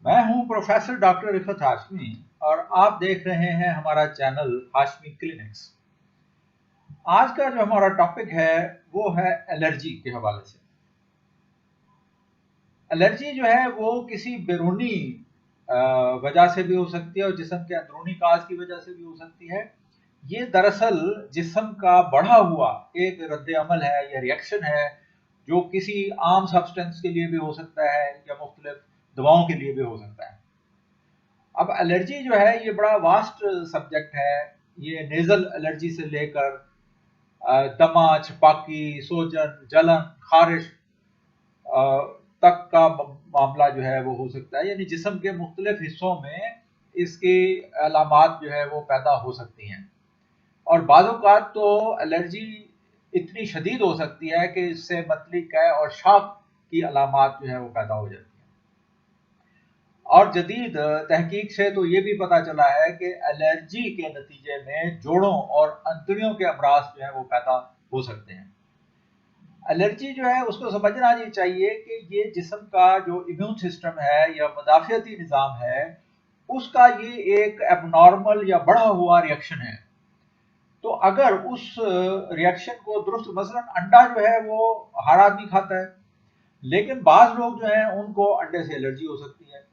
मैं हूं professor doctor Rifat Hashmi और आप देख रहे हैं हमारा चैनल हाशमी क्लिनिक्स। आज का जो हमारा टॉपिक है वो है एलर्जी के हवाले से। एलर्जी जो है वो किसी बैरूनी वजह से भी हो सकती है और जिस्म के अंदरूनी काज की वजह से भी हो सकती है। ये दरअसल जिस्म का बढ़ा हुआ एक रद्द अमल है या रिएक्शन है जो किसी आम सब्सटेंस के लिए भी हो सकता है या मुख्तलिफ दवाओं के लिए भी हो सकता है। अब एलर्जी जो है ये बड़ा वास्ट सब्जेक्ट है। ये नेजल एलर्जी से लेकर दमा, छपाकी, सोजन, जलन, खारिश तक का मामला जो है वो हो सकता है। यानी जिस्म के मुख्तलिफ हिस्सों में इसकी अलामात जो है वो पैदा हो सकती हैं और बाज़ औक़ात तो एलर्जी इतनी शदीद हो सकती है कि इससे मतली कै और शाख की अलामात जो है वो पैदा हो जाती है। और जदीद तहकीक से तो ये भी पता चला है कि एलर्जी के नतीजे में जोड़ों और अंतड़ियों के अमराज जो है वो पैदा हो सकते हैं। एलर्जी जो है उसको समझना ये चाहिए कि ये जिस्म का जो इम्यून सिस्टम है या मुदाफ़ियती निज़ाम है उसका ये एक एबनॉर्मल या बढ़ा हुआ रिएक्शन है। तो अगर उस रिएक्शन को दुरुस्त, मसलन अंडा जो है वो हर आदमी खाता है, लेकिन बाज़ लोग जो हैं उनको अंडे से एलर्जी हो सकती है।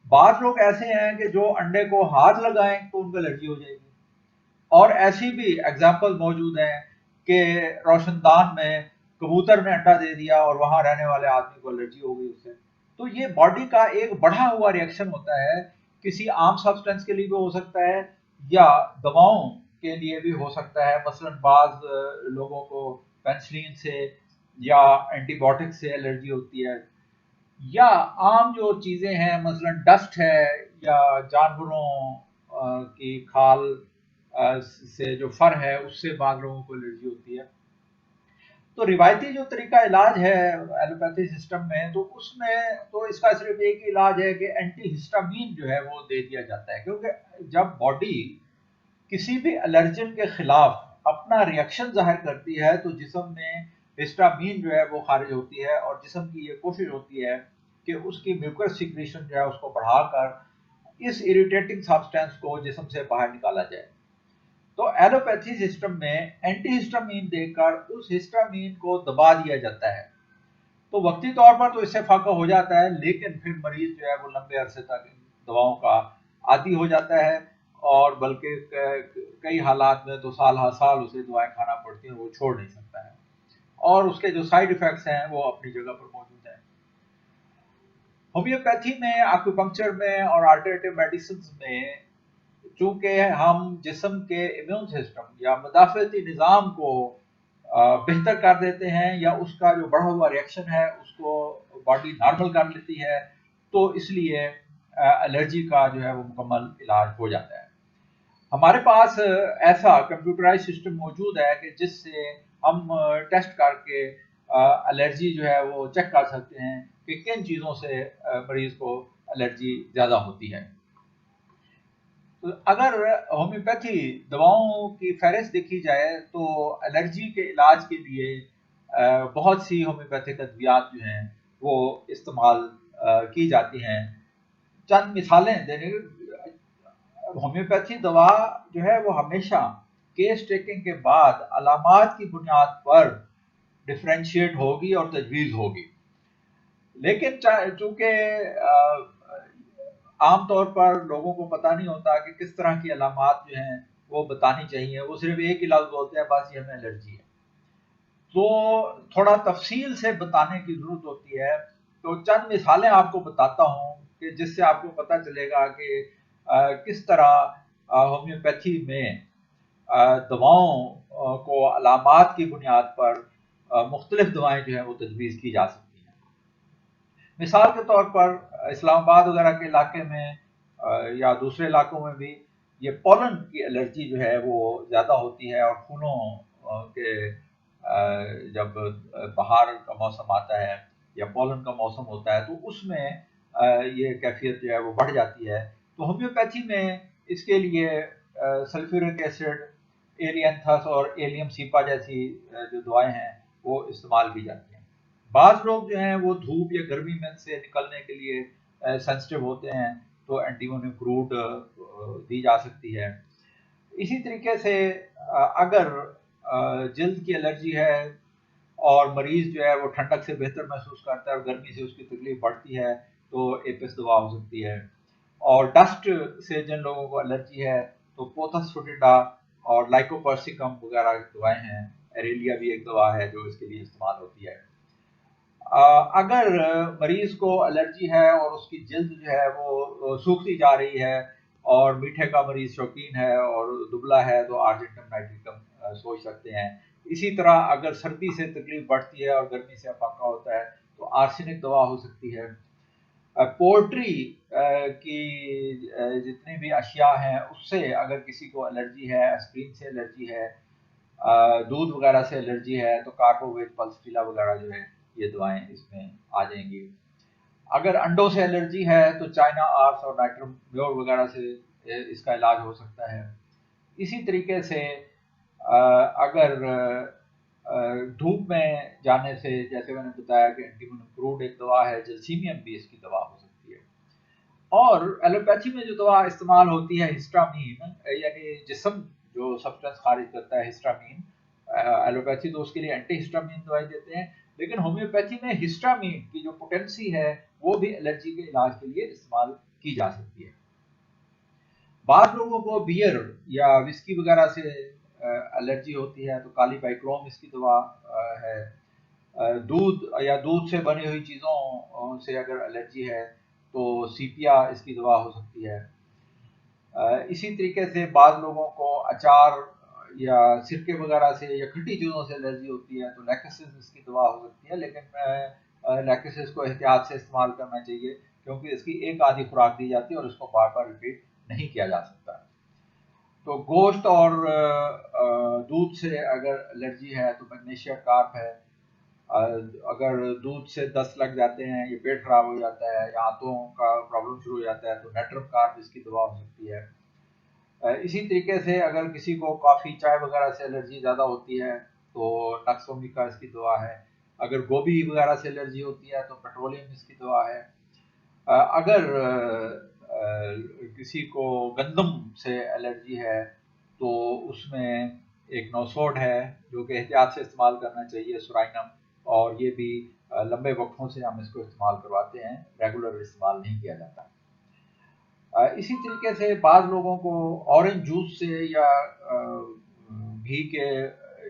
बाज़ लोग ऐसे हैं कि जो अंडे को हाथ लगाएं तो उनको एलर्जी हो जाएगी। और ऐसी भी एग्जाम्पल मौजूद हैं कि रोशनदान में कबूतर ने अंडा दे दिया और वहां रहने वाले आदमी को एलर्जी हो गई उससे। तो ये बॉडी का एक बढ़ा हुआ रिएक्शन होता है, किसी आम सब्सटेंस के लिए भी हो सकता है या दवाओं के लिए भी हो सकता है। मसलन बाज लोगों को पेनिसिलिन से या एंटीबायोटिक से एलर्जी होती है, या आम जो चीज़ें हैं मसलन डस्ट है या जानवरों की खाल से जो फर है उससे बाज़ लोगों को एलर्जी होती है। तो रिवायती जो तरीका इलाज है एलोपैथी सिस्टम में, तो उसमें तो इसका सिर्फ एक ही इलाज है कि एंटी हिस्टामीन जो है वो दे दिया जाता है, क्योंकि जब बॉडी किसी भी एलर्जन के खिलाफ अपना रिएक्शन जाहिर करती है तो जिस्म में हिस्टामीन जो है वो खारिज होती है और जिस्म की ये कोशिश होती है कि उसकी म्यूकस सिक्रीशन जो है उसको बढ़ाकर इस इरिटेटिंग सब्सटेंस को जिस्म से बाहर निकाला जाए। तो एलोपैथी सिस्टम में एंटी हिस्टामीन देकर उस हिस्टामीन को दबा दिया जाता है। तो वक्ती तौर पर तो इससे फाका हो जाता है, लेकिन फिर मरीज जो है वो लंबे अरसे तक दवाओं का आदी हो जाता है और बल्कि कई हालात में तो साल हर साल उसे दवाएं खाना पड़ती हैं, वो छोड़ नहीं सकता है। और उसके जो साइड इफेक्ट्स हैं वो अपनी जगह पर मौजूद हैं। होम्योपैथी में, एक्यूपंक्चर में और अल्टरनेटिव मेडिसिन में चूंकि हम जिस्म के इम्यून सिस्टम या मुदाफ़ियती निज़ाम को बेहतर कर देते हैं या उसका जो बढ़ा हुआ रिएक्शन है उसको बॉडी नॉर्मल कर लेती है, तो इसलिए एलर्जी का जो है वो मुकम्मल इलाज हो जाता है। हमारे पास ऐसा कंप्यूटराइज सिस्टम मौजूद है कि जिससे हम टेस्ट करके एलर्जी जो है वो चेक कर सकते हैं कि किन चीज़ों से मरीज को एलर्जी ज़्यादा होती है। तो अगर होम्योपैथी दवाओं की फहरिस्त देखी जाए तो एलर्जी के इलाज के लिए बहुत सी होम्योपैथिक अद्वियात जो हैं वो इस्तेमाल की जाती हैं। चंद मिसालें देने, होम्योपैथी दवा जो है वो हमेशा केस टेकिंग के बाद अलामात की बुनियाद पर डिफ्रेंशिएट होगी और तजवीज़ होगी। लेकिन चूंकि आमतौर पर लोगों को पता नहीं होता कि किस तरह की अलामात जो हैं वो बतानी चाहिए, वो सिर्फ एक ही लफ्ज़ बोलते हैं, बस ये हमें एलर्जी है। तो थोड़ा तफसील से बताने की ज़रूरत होती है। तो चंद मिसालें आपको बताता हूँ कि जिससे आपको पता चलेगा कि किस तरह होम्योपैथी में दवाओं को अलामात की बुनियाद पर मुख्तलिफ दवाएं जो हैं वो तजवीज़ की जा सकती हैं। मिसाल के तौर पर इस्लामाबाद वगैरह के इलाके में या दूसरे इलाकों में भी ये पोलन की एलर्जी जो है वो ज़्यादा होती है और फूलों के जब बाहर का मौसम आता है या पोलन का मौसम होता है तो उसमें ये कैफियत जो है वो बढ़ जाती है। तो होम्योपैथी में इसके लिए सल्फ्यूरिक एसिड, एरियंथस और एलियम सीपा जैसी जो दवाएं हैं वो इस्तेमाल की जाती हैं। बाज़ लोग जो हैं वो धूप या गर्मी में से निकलने के लिए सेंसिटिव होते हैं तो एंटीमोनियम क्रूड दी जा सकती है। इसी तरीके से अगर जल्द की एलर्जी है और मरीज जो है वो ठंडक से बेहतर महसूस करता है और गर्मी से उसकी तकलीफ बढ़ती है तो एपिस दवा हो सकती है। और डस्ट से जिन लोगों को एलर्जी है तो पोथस फोटिडा और लाइकोपर्सिकम वगैरह दवाएं हैं। एरेलिया भी एक दवा है जो इसके लिए इस्तेमाल होती है। अगर मरीज को एलर्जी है और उसकी जल्द जो है वो सूखती जा रही है और मीठे का मरीज शौकीन है और दुबला है तो आर्जेंटम नाइट्रिकम सोच सकते हैं। इसी तरह अगर सर्दी से तकलीफ बढ़ती है और गर्मी से अफाका होता है तो आर्सेनिक दवा हो सकती है। पोल्ट्री की जितनी भी अशिया हैं उससे अगर किसी को एलर्जी है, एस्प्रिन से एलर्जी है, दूध वगैरह से एलर्जी है तो कार्बोवेट पल्सटीला वगैरह जो है ये दवाएं इसमें आ जाएंगी। अगर अंडों से एलर्जी है तो चाइना आर्स और नाइट्रोम्योर वगैरह से इसका इलाज हो सकता है। इसी तरीके से अगर धूप में जाने से, जैसे मैंने बताया कि एंटीमोनियम क्रूड एक दवा है, जलसीमियम भी इसकी दवा हो सकती है। और एलोपैथी में जो दवा इस्तेमाल होती है हिस्टामीन, यानी जिस्म जो सब्सटेंस खारिज करता है हिस्टामीन, एलोपैथी तो उसके लिए एंटी हिस्टामीन दवाई देते हैं, लेकिन होम्योपैथी में हिस्टामीन की जो पोटेंसी है वो भी एलर्जी के इलाज के लिए इस्तेमाल की जा सकती है। बाद लोगों को बियर या विस्की वगैरह से एलर्जी होती है तो काली बाइक्रोम इसकी दवा है। दूध या दूध से बनी हुई चीज़ों से अगर एलर्जी है तो सीपिया इसकी दवा हो सकती है। इसी तरीके से बाद लोगों को अचार या सिरके वगैरह से या खट्टी चीज़ों से एलर्जी होती है तो लैक्टोसिस इसकी दवा हो सकती है, लेकिन लैक्टोसिस को एहतियात से इस्तेमाल करना चाहिए क्योंकि इसकी एक आधी खुराक दी जाती है और इसको बार बार रिपीट नहीं किया जा सकता। तो गोश्त और दूध से अगर एलर्जी है तो मैग्नीशिया कार्प है। अगर दूध से दस्त लग जाते हैं, ये पेट खराब हो जाता है या आंतों का प्रॉब्लम शुरू हो जाता है तो नेट्रम कार्प इसकी दवा हो सकती है। इसी तरीके से अगर किसी को कॉफ़ी चाय वगैरह से एलर्जी ज़्यादा होती है तो नक्सोमिका इसकी दवा है। अगर गोभी वगैरह से एलर्जी होती है तो पेट्रोलियम इसकी दवा है। अगर किसी को गंदम से एलर्जी है तो उसमें एक नौसोड है जो कि एहतियात से इस्तेमाल करना चाहिए, सुराइनम, और ये भी लंबे वक्फों से हम इसको इस्तेमाल करवाते हैं, रेगुलर इस्तेमाल नहीं किया जाता। इसी तरीके से बाद लोगों को ऑरेंज जूस से या घी के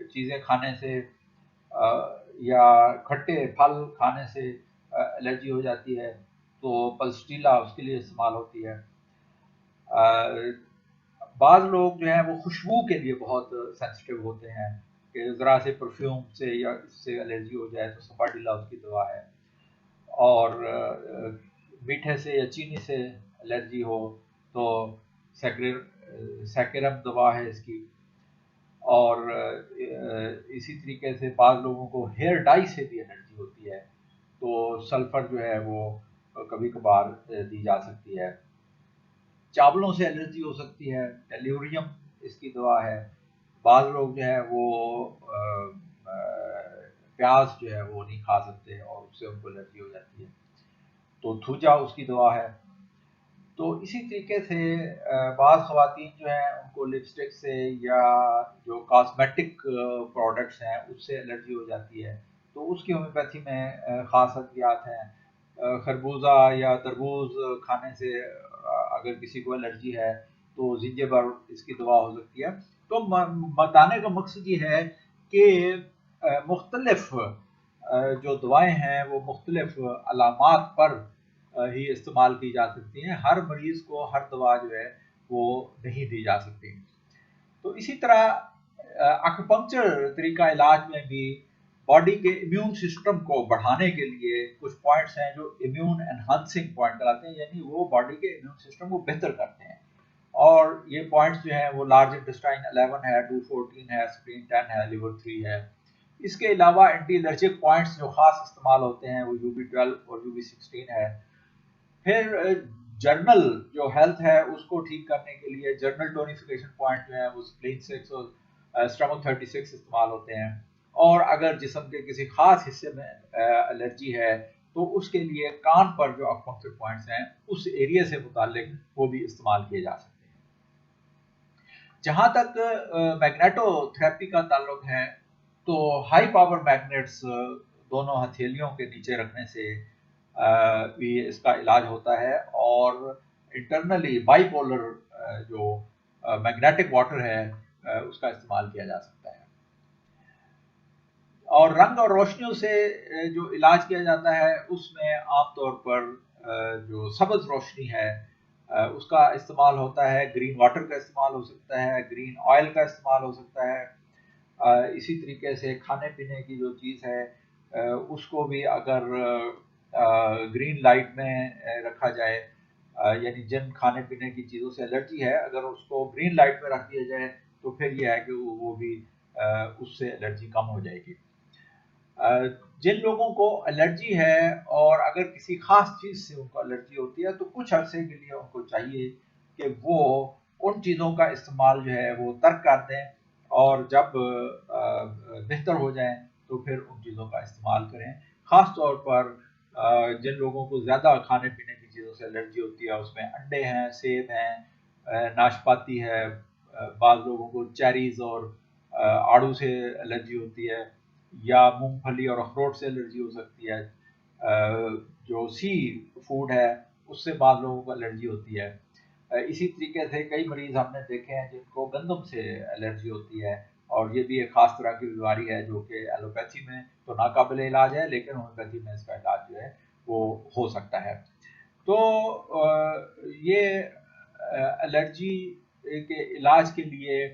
चीज़ें खाने से या खट्टे फल खाने से एलर्जी हो जाती है तो पल्सटीला उसके लिए इस्तेमाल होती है। बाद लोग जो हैं वो खुशबू के लिए बहुत सेंसिटिव होते हैं कि ज़रा से परफ्यूम से या इससे एलर्जी हो जाए तो सपाडीला उसकी दवा है। और मीठे से या चीनी से एलर्जी हो तो सैकेरम दवा है इसकी। और इसी तरीके से बाद लोगों को हेयर डाई से भी एलर्जी होती है तो सल्फर जो है वो कभी कभार दी जा सकती है। चावलों से एलर्जी हो सकती है, टेल्यूरियम इसकी दवा है। बाद लोग जो है वो प्याज जो है वो नहीं खा सकते और उससे उनको एलर्जी हो जाती है तो थूजा उसकी दवा है। तो इसी तरीके से बाद ख़वातीन जो हैं उनको लिपस्टिक से या जो कॉस्मेटिक प्रोडक्ट्स हैं उससे एलर्जी हो जाती है तो उसकी होम्योपैथी में ख़ास अद्वियात हैं। खरबूजा या तरबूज खाने से अगर किसी को एलर्जी है तो जिंजर इसकी दवा हो सकती है। तो बताने का मकसद ये है कि मुख्तलिफ जो दवाएं हैं वो मुख्तलिफ अलामात पर ही इस्तेमाल की जा सकती हैं। हर मरीज को हर दवा जो है वो नहीं दी जा सकती। तो इसी तरह एक्यूपंक्चर तरीका इलाज में भी बॉडी के इम्यून सिस्टम को बढ़ाने के लिए कुछ पॉइंट्स हैं जो इम्यून एनहांसिंग पॉइंट कहलाते हैं, यानी वो बॉडी के इम्यून सिस्टम को बेहतर करते हैं। और ये पॉइंट्स जो हैं वो लार्ज इंटेस्टाइन 11 है, 214 है, स्प्लीन 10 है, लिवर 3 है। इसके अलावा एंटी एलर्जिक पॉइंट्स जो खास इस्तेमाल होते हैं वो UB12 और UB16 है। फिर जर्नल जो हेल्थ है उसको ठीक करने के लिए जर्नल टोनिफिकेशन पॉइंट जो है वो स्प्लीन 6 और स्टमक 36 इस्तेमाल होते हैं। और अगर जिस्म के किसी खास हिस्से में एलर्जी है تو اس کے لیے کان پر جو اکوپنکچر پوائنٹس ہیں اس ایریا سے متعلق وہ بھی استعمال کیے جا سکتے ہیں۔ جہاں تک میگنیٹو تھراپی کا تعلق ہے تو ہائی پاور میگنیٹس دونوں ہتھیلیوں کے نیچے رکھنے سے بھی اس کا علاج ہوتا ہے، اور انٹرنلی بائی پولر جو میگنیٹک واٹر ہے اس کا استعمال کیا جا سکتا ہے۔ اور رنگ اور روشنیوں سے جو علاج کیا جاتا ہے اس میں عام طور پر جو سبز روشنی ہے اس کا استعمال ہوتا ہے، گرین واٹر کا استعمال ہو سکتا ہے، گرین آئل کا استعمال ہو سکتا ہے۔ اسی طریقے سے کھانے پینے کی جو چیز ہے اس کو بھی اگر گرین لائٹ میں رکھا جائے، یعنی جن کھانے پینے کی چیزوں سے الرجی ہے اگر اس کو گرین لائٹ میں رکھ دیا جائے تو پھر یہ ہے کہ وہ بھی اس سے الرجی کم ہو جائے گی۔ جن لوگوں کو الرجی ہے اور اگر کسی خاص چیز سے ان کو الرجی ہوتی ہے تو کچھ عرصے کے لیے ان کو چاہیے کہ وہ ان چیزوں کا استعمال جو ہے وہ ترک کر دیں، اور جب بہتر ہو جائیں تو پھر ان چیزوں کا استعمال کریں۔ خاص طور پر جن لوگوں کو زیادہ کھانے پینے کی چیزوں سے الرجی ہوتی ہے، اس میں انڈے ہیں، سیب ہیں، ناشپاتی ہے، بعض لوگوں کو چیریز اور آڑو سے الرجی ہوتی ہے، یا مونگ پھلی اور اخروٹ سے الرجی ہو سکتی ہے، جو سی فوڈ ہے اس سے بعض لوگوں کو الرجی ہوتی ہے۔ اسی طریقے سے کئی مریض ہم نے دیکھے ہیں جن کو گندم سے الرجی ہوتی ہے، اور یہ بھی ایک خاص طرح کی بیماری ہے جو کہ ایلوپیتھی میں تو ناقابل علاج ہے، لیکن ہومیوپیتھی میں اس کا علاج جو ہے وہ ہو سکتا ہے۔ تو یہ الرجی کے علاج کے لیے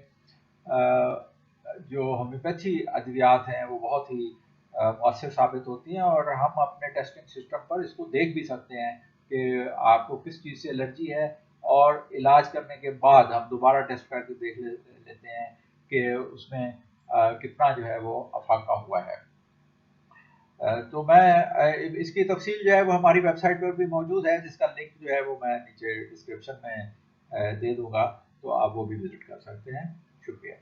جو ہومیوپیتھی ادویات ہیں وہ بہت ہی مؤثر ثابت ہوتی ہیں، اور ہم اپنے ٹیسٹنگ سسٹم پر اس کو دیکھ بھی سکتے ہیں کہ آپ کو کس چیز سے الرجی ہے، اور علاج کرنے کے بعد ہم دوبارہ ٹیسٹ کر کے دیکھ لیتے ہیں کہ اس میں کتنا جو ہے وہ افاقہ ہوا ہے۔ تو میں اس کی تفصیل جو ہے وہ ہماری ویب سائٹ پر بھی موجود ہے، جس کا لنک جو ہے وہ میں نیچے ڈسکرپشن میں دے دوں گا، تو آپ وہ بھی وزٹ کر سکتے ہیں۔ شکریہ۔